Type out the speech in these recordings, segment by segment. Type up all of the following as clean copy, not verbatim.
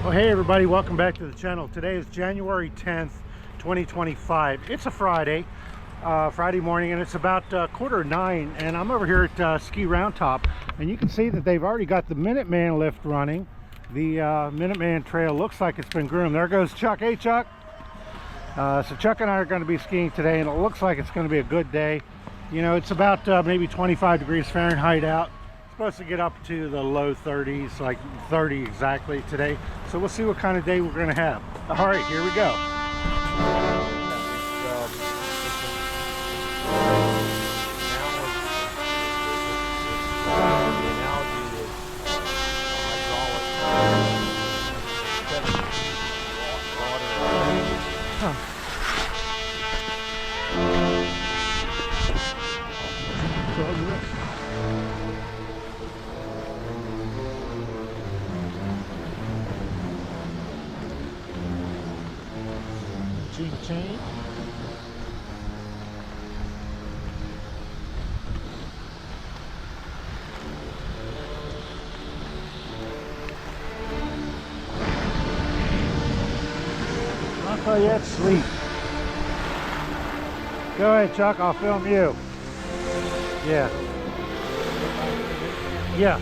Well, hey everybody, welcome back to the channel. Today is January 10th, 2025. It's a Friday morning, and it's about 8:45, and I'm over here at Ski Roundtop, and you can see that they've already got the Minuteman lift running. The Minuteman trail looks like it's been groomed. There goes Chuck. Hey Chuck. So Chuck and I are going to be skiing today, and it looks like it's going to be a good day. You know, it's about maybe 25 degrees Fahrenheit out. Supposed to get up to the low 30s, like 30 exactly today. So we'll see what kind of day we're going to have. All right, here we go. Chain. Lafayette sleep. Go ahead, Chuck. I'll film you. Yeah. Yeah.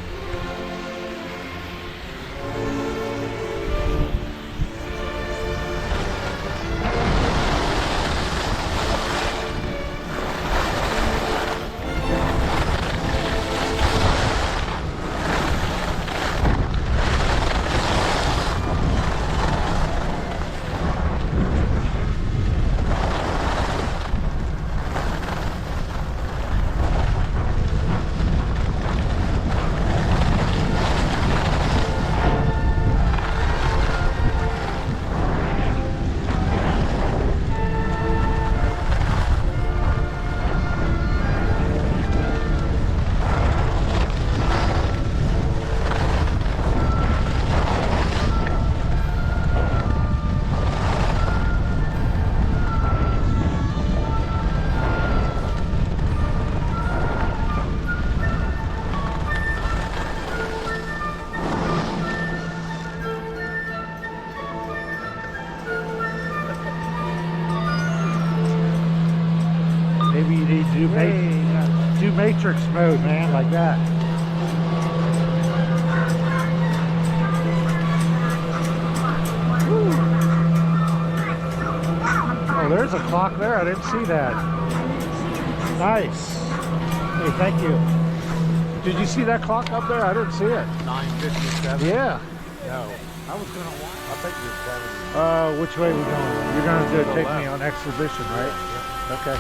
Maybe you need to do matrix mode, man, like that. Woo. Oh, there's a clock there. I didn't see that. Nice. Hey, thank you. Did you see that clock up there? I didn't see it. 9:57. Yeah. No. I was gonna watch. I think you're telling me. Which way are we going? You're gonna take me on exhibition, right? Yeah. Okay.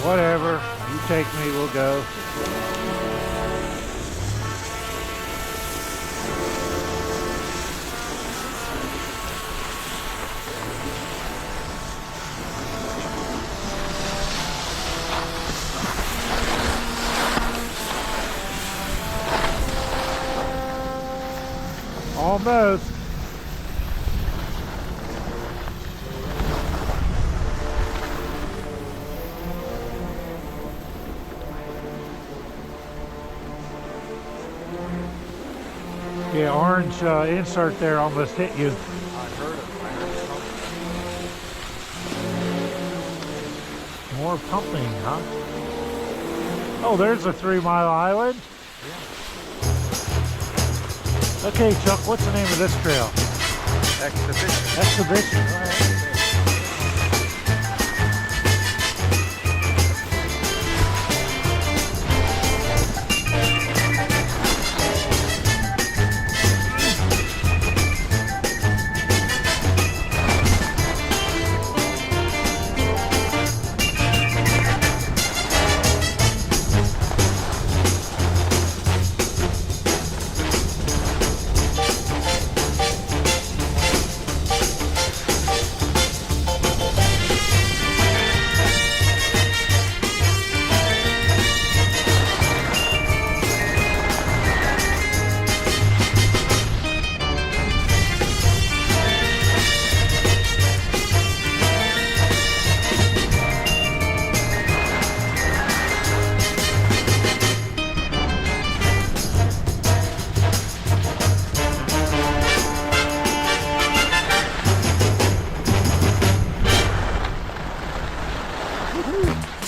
Whatever. You take me, we'll go. Almost. Yeah, orange insert there almost hit you. I heard it. More pumping, huh? Oh, there's a 3 Mile Island. Okay, Chuck, what's the name of this trail? Exhibition. Exhibition. All right. Woo.